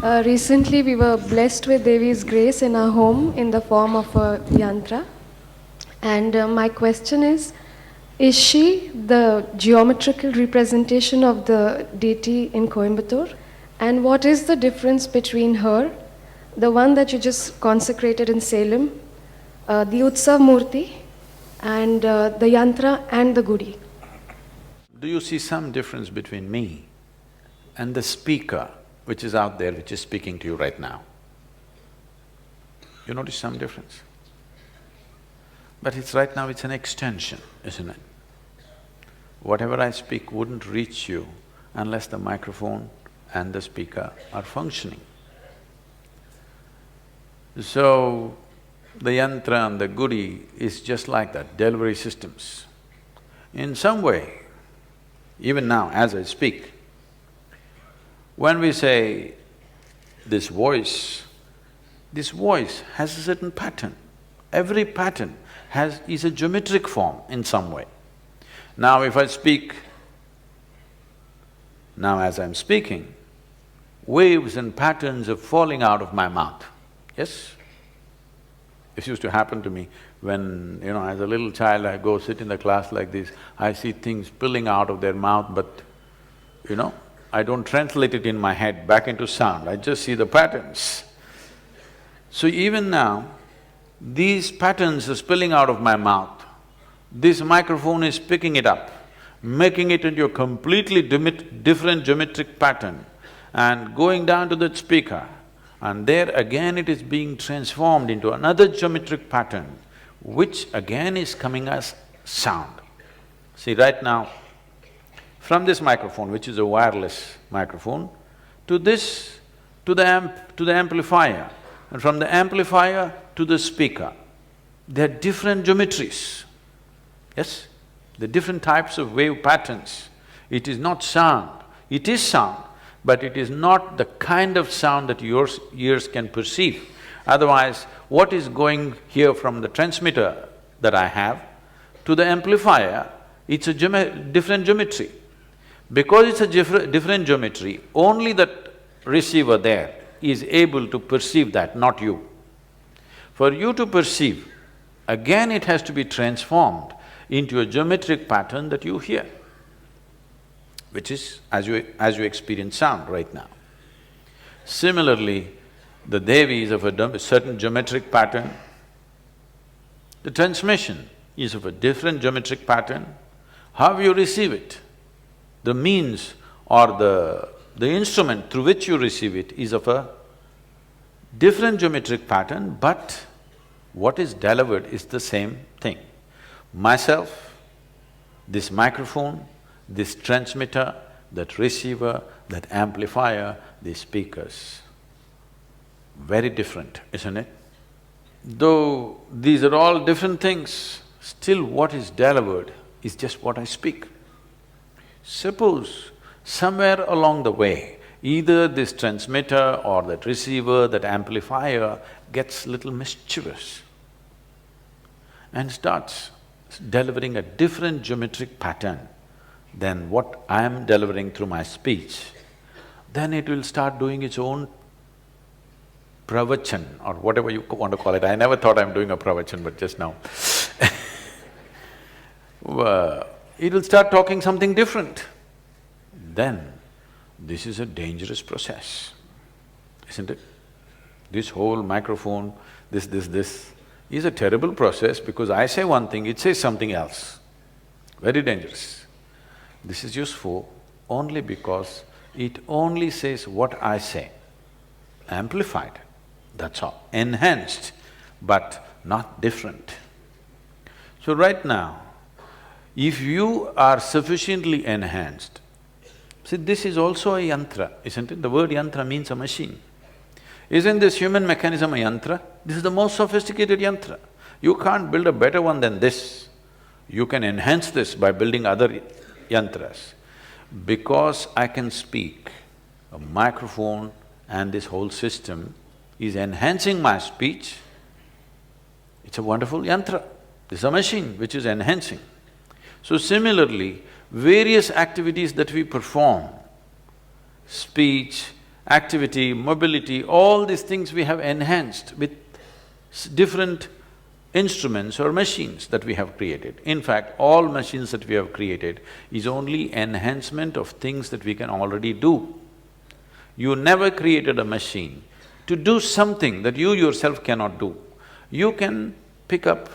Recently, we were blessed with Devi's grace in our home in the form of a yantra. And my question is she the geometrical representation of the deity in Coimbatore? And what is the difference between her, the one that you just consecrated in Salem, the Utsav Murti, and the yantra and the Gudi? Do you see some difference between me and the speaker which is out there, which is speaking to you right now? You notice some difference? But it's right now, it's an extension, isn't it? Whatever I speak wouldn't reach you unless the microphone and the speaker are functioning. So, the yantra and the gudi is just like that, delivery systems. In some way, even now as I speak, when we say this voice has a certain pattern. Every pattern is a geometric form in some way. Now if I speak, now as I'm speaking, waves and patterns are falling out of my mouth, yes? This used to happen to me when, as a little child I go sit in the class like this, I see things spilling out of their mouth, but I don't translate it in my head back into sound, I just see the patterns. So even now, these patterns are spilling out of my mouth. This microphone is picking it up, making it into a completely different geometric pattern and going down to that speaker. And there again it is being transformed into another geometric pattern, which again is coming as sound. See, right now, from this microphone, which is a wireless microphone, to this, to the amplifier, and from the amplifier to the speaker, there are different geometries, yes? There are different types of wave patterns. It is not sound, it is sound, but it is not the kind of sound that your ears can perceive. Otherwise, what is going here from the transmitter that I have to the amplifier, it's a different geometry. Because it's a different geometry, only that receiver there is able to perceive that, not you. For you to perceive, again it has to be transformed into a geometric pattern that you hear, which is as you experience sound right now. Similarly, the Devi is of a certain geometric pattern, the transmission is of a different geometric pattern. How you receive it, the means or the instrument through which you receive it is of a different geometric pattern, but what is delivered is the same thing. Myself, this microphone, this transmitter, that receiver, that amplifier, these speakers. Very different, isn't it? Though these are all different things, still what is delivered is just what I speak. Suppose somewhere along the way, either this transmitter or that receiver, that amplifier gets little mischievous and starts delivering a different geometric pattern than what I am delivering through my speech, then it will start doing its own pravachan or whatever you want to call it. I never thought I'm doing a pravachan, but just now it will start talking something different. Then, this is a dangerous process, isn't it? This whole microphone, this is a terrible process because I say one thing, it says something else. Very dangerous. This is useful only because it only says what I say, amplified, that's all, enhanced, but not different. So right now, if you are sufficiently enhanced, see, this is also a yantra, isn't it? The word yantra means a machine. Isn't this human mechanism a yantra? This is the most sophisticated yantra. You can't build a better one than this. You can enhance this by building other yantras. Because I can speak, a microphone and this whole system is enhancing my speech, it's a wonderful yantra. This is a machine which is enhancing. So similarly, various activities that we perform, speech activity, mobility, all these things we have enhanced with different instruments or machines that we have created. In fact, all machines that we have created is only enhancement of things that we can already do. You never created a machine to do something that you yourself cannot do. You can pick up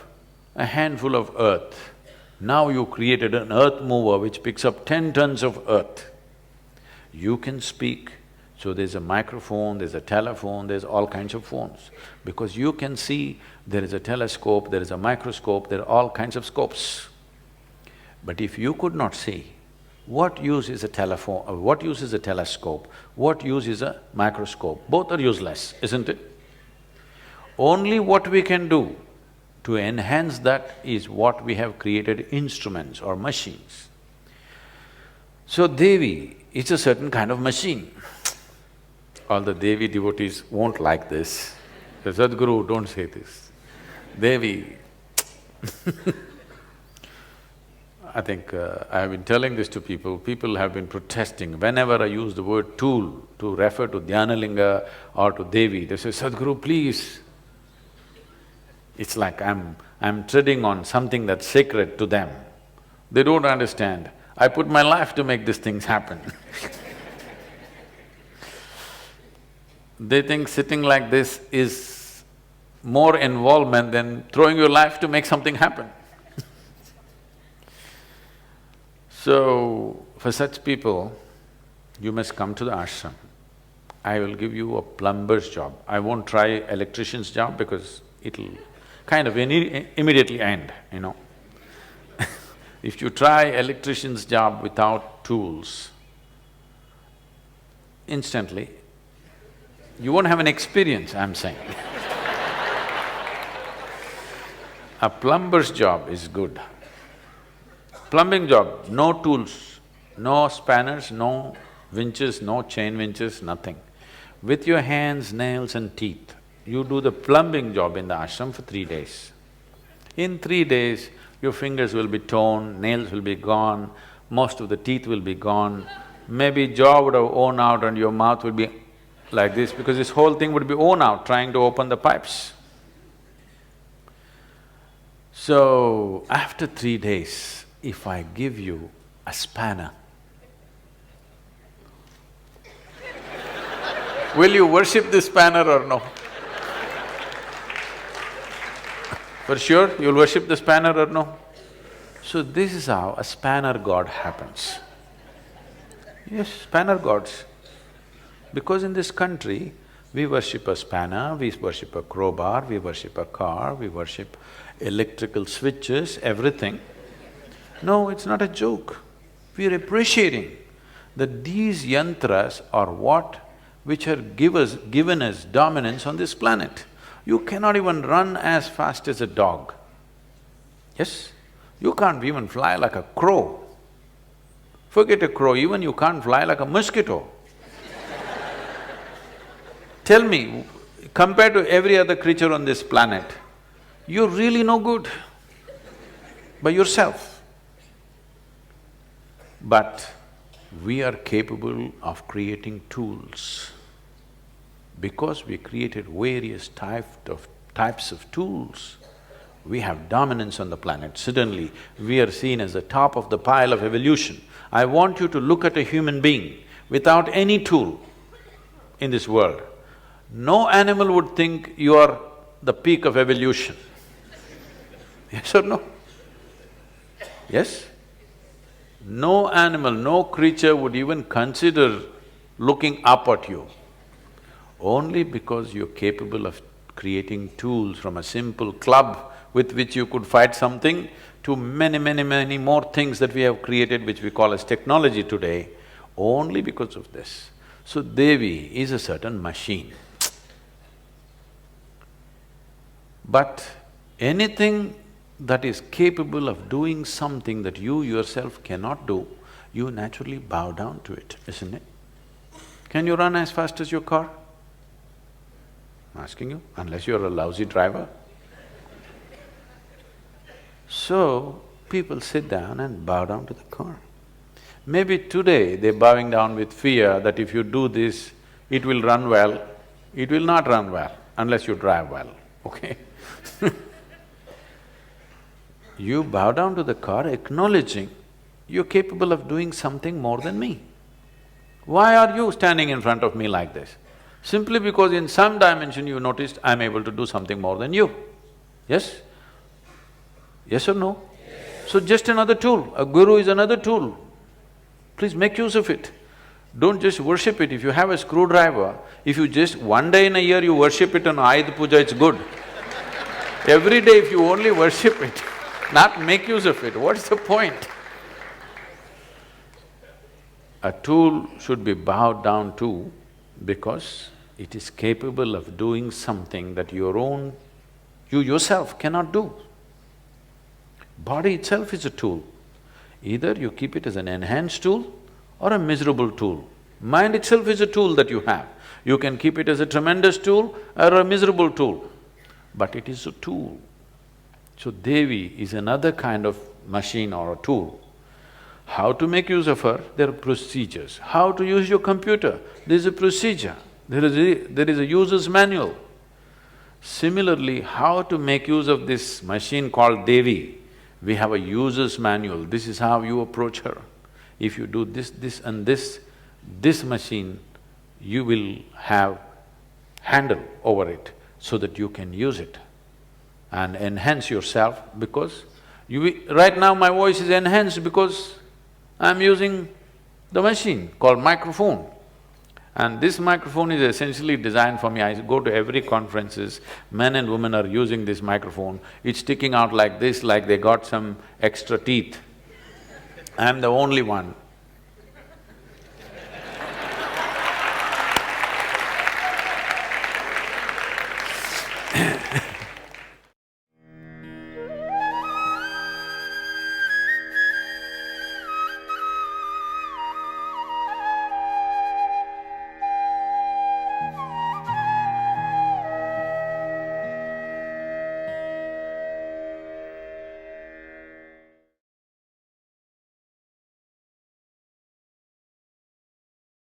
a handful of earth. Now you created an earth mover which picks up 10 tons of earth. You can speak, so there's a microphone, there's a telephone, there's all kinds of phones. Because you can see, there is a telescope, there is a microscope, there are all kinds of scopes. But if you could not see, what use is a telephone, or what use is a telescope, what use is a microscope? Both are useless, isn't it? Only what we can do to enhance that is what we have created, instruments or machines. So Devi is a certain kind of machine. All the Devi devotees won't like this. The Sadhguru, don't say this. Devi I think I have been telling this to people, people have been protesting. Whenever I use the word tool to refer to Dhyanalinga or to Devi, they say, Sadhguru, please. It's like I'm treading on something that's sacred to them. They don't understand. I put my life to make these things happen. They think sitting like this is more involvement than throwing your life to make something happen. So, for such people, you must come to the ashram. I will give you a plumber's job. I won't try electrician's job because it'll kind of immediately end, you know. If you try electrician's job without tools, instantly, you won't have an experience, I'm saying. A plumber's job is good. Plumbing job, no tools, no spanners, no winches, no chain winches, nothing. With your hands, nails and teeth, you do the plumbing job in the ashram for 3 days. In 3 days, your fingers will be torn, nails will be gone, most of the teeth will be gone, maybe jaw would have worn out and your mouth would be like this because this whole thing would be worn out trying to open the pipes. So, after 3 days, if I give you a spanner, will you worship this spanner or no? For sure, you'll worship the spanner or no? So this is how a spanner god happens. Yes, spanner gods. Because in this country, we worship a spanner, we worship a crowbar, we worship a car, we worship electrical switches, everything. No, it's not a joke. We're appreciating that these yantras are what which are given us dominance on this planet. You cannot even run as fast as a dog. Yes? You can't even fly like a crow. Forget a crow, even you can't fly like a mosquito. Tell me, compared to every other creature on this planet, you're really no good by yourself. But we are capable of creating tools. Because we created various types of tools, we have dominance on the planet. Suddenly, we are seen as the top of the pile of evolution. I want you to look at a human being without any tool in this world. No animal would think you are the peak of evolution. Yes or no? Yes? No animal, no creature would even consider looking up at you. Only because you're capable of creating tools from a simple club with which you could fight something to many more things that we have created which we call as technology today, only because of this. So Devi is a certain machine. But anything that is capable of doing something that you yourself cannot do, you naturally bow down to it, isn't it? Can you run as fast as your car? I'm asking you, unless you're a lousy driver. So, people sit down and bow down to the car. Maybe today they're bowing down with fear that if you do this, it will run well, it will not run well unless you drive well, okay? You bow down to the car acknowledging you're capable of doing something more than me. Why are you standing in front of me like this? Simply because in some dimension you noticed I'm able to do something more than you. Yes? Yes or no? Yes. So just another tool. A guru is another tool. Please make use of it. Don't just worship it. If you have a screwdriver, if you just one day in a year you worship it on Ayuda Puja, it's good. Every day if you only worship it, not make use of it, what's the point? A tool should be bowed down to because it is capable of doing something that you yourself cannot do. Body itself is a tool. Either you keep it as an enhanced tool or a miserable tool. Mind itself is a tool that you have. You can keep it as a tremendous tool or a miserable tool, but it is a tool. So Devi is another kind of machine or a tool. How to make use of her? There are procedures. How to use your computer? There is a procedure. There is a user's manual. Similarly, how to make use of this machine called Devi? We have a user's manual. This is how you approach her. If you do this, this and this machine, you will have handle over it so that you can use it and enhance yourself because right now my voice is enhanced because I'm using the machine called microphone. And this microphone is essentially designed for me. I go to every conferences, men and women are using this microphone. It's sticking out like this, like they got some extra teeth. I'm the only one.